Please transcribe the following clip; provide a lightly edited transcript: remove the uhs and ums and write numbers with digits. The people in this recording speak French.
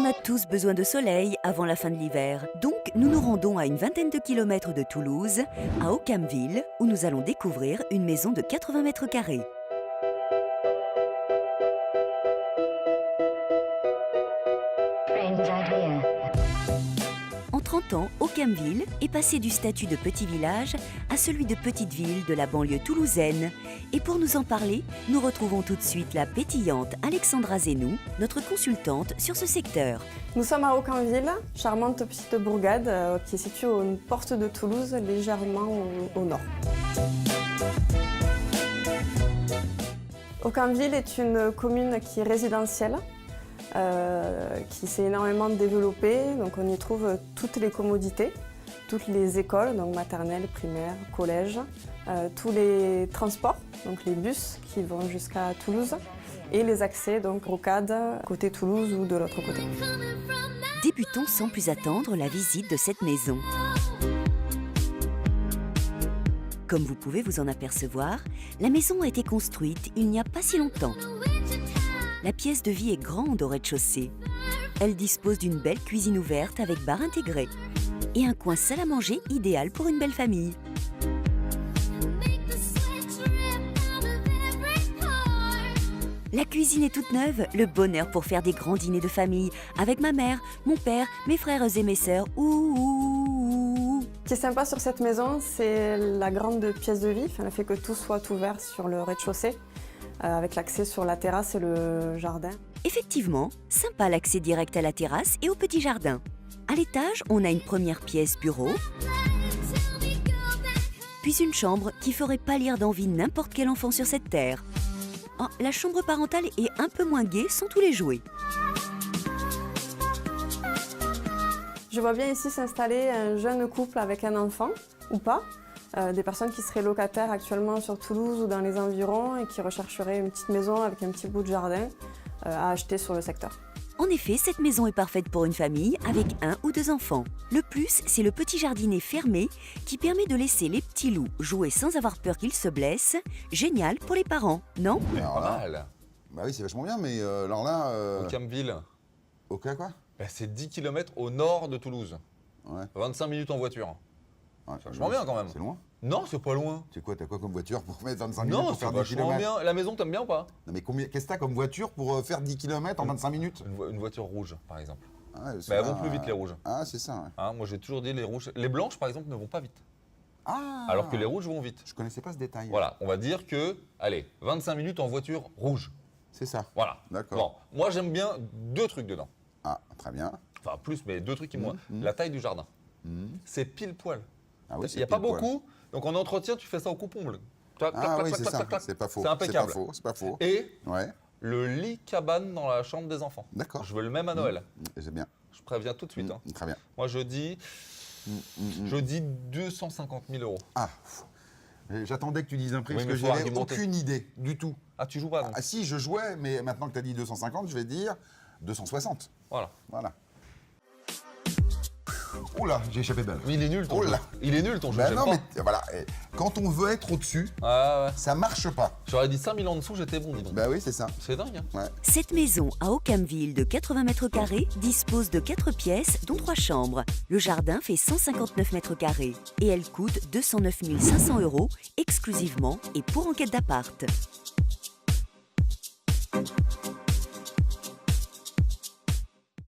a tous besoin de soleil avant la fin de l'hiver. Donc, nous nous rendons à une vingtaine de kilomètres de Toulouse, à Aucamville, où nous allons découvrir une maison de 80 mètres carrés. En 30 ans, Aucamville est passé du statut de petit village à celui de petite ville de la banlieue toulousaine. Et pour nous en parler, nous retrouvons tout de suite la pétillante Alexandra Zenou, notre consultante sur ce secteur. Nous sommes à Aucamville, charmante petite bourgade qui est située aux portes de Toulouse, légèrement au nord. Aucamville est une commune qui est résidentielle, qui s'est énormément développée. Donc on y trouve toutes les commodités, toutes les écoles, donc maternelles, primaires, collèges, tous les transports, donc les bus qui vont jusqu'à Toulouse, et les accès, donc rocade, côté Toulouse ou de l'autre côté. Débutons sans plus attendre la visite de cette maison. Comme vous pouvez vous en apercevoir, la maison a été construite il n'y a pas si longtemps. La pièce de vie est grande au rez-de-chaussée. Elle dispose d'une belle cuisine ouverte avec bar intégré et un coin salle à manger idéal pour une belle famille. La cuisine est toute neuve, le bonheur pour faire des grands dîners de famille avec ma mère, mon père, mes frères et mes sœurs. Ce qui est sympa sur cette maison, c'est la grande pièce de vie, le fait que tout soit ouvert sur le rez-de-chaussée, avec l'accès sur la terrasse et le jardin. Effectivement, sympa l'accès direct à la terrasse et au petit jardin. À l'étage, on a une première pièce bureau, puis une chambre qui ferait pâlir d'envie n'importe quel enfant sur cette terre. Oh, la chambre parentale est un peu moins gaie sans tous les jouets. Je vois bien ici s'installer un jeune couple avec un enfant, ou pas, des personnes qui seraient locataires actuellement sur Toulouse ou dans les environs et qui rechercheraient une petite maison avec un petit bout de jardin à acheter sur le secteur. En effet, cette maison est parfaite pour une famille avec 1 ou 2 enfants. Le plus, c'est le petit jardinet fermé qui permet de laisser les petits loups jouer sans avoir peur qu'ils se blessent. Génial pour les parents, non? Alors Pas là, mal. bah oui, c'est vachement bien, mais alors là... Aucamville, Ok, quoi? bah, c'est 10 km au nord de Toulouse. Ouais. 25 minutes en voiture. Ouais, C'est vachement bien quand même. C'est loin? Non, c'est pas loin. C'est quoi, t'as quoi comme voiture pour mettre 25 minutes Non, pour c'est faire 10 vachement km? bien. La maison, t'aimes bien ou pas? Non mais qu'est-ce que t'as comme voiture pour faire 10 km en 25 minutes? Une voiture rouge, par exemple. Ah, ouais, Mais elles vont plus vite, les rouges. Ah, c'est ça, ouais. Hein, moi, j'ai toujours dit les rouges. Les blanches, par exemple, ne vont pas vite. Ah! Alors que les rouges vont vite. Je connaissais pas ce détail. Voilà, on va dire que, allez, 25 minutes en voiture rouge. C'est ça. Voilà. D'accord. Bon, moi, j'aime bien 2 trucs dedans. Ah, très bien. Enfin, plus, mais 2 trucs qui moi. La taille du jardin. C'est pile poil. Ah oui, Il n'y a pas beaucoup. Donc en entretien, tu fais ça au coupe-ongle. Clac, Ah clac, oui, clac, c'est clac, ça. clac, clac. C'est pas faux. C'est impeccable. C'est pas faux. Et Ouais, le lit cabane dans la chambre des enfants. d'accord. Je veux le même à Noël. C'est bien. Je préviens tout de suite. Hein. Très bien. Moi, je dis 250 000 euros. Ah, j'attendais que tu dises un prix Oui, parce mais que faut j'avais argumenter. aucune idée du tout. Ah, tu joues pas, donc. Ah si, je jouais, mais maintenant que tu as dit 250, je vais dire 260. Voilà. Voilà. Oh là, j'ai échappé belle. Mais il est nul ton Oh jeu. là. Il est nul ton jeu. Ben j'aime non, pas. mais voilà, quand on veut être au-dessus, Ah ouais. ça marche pas. J'aurais dit 5 000 en dessous, j'étais bon, dis donc. Bah oui, c'est ça. C'est dingue, hein. Ouais. Cette maison à Aucamville de 80 mètres carrés dispose de 4 pièces, dont 3 chambres. Le jardin fait 159 mètres carrés et elle coûte 209 500 € exclusivement et pour enquête d'appart.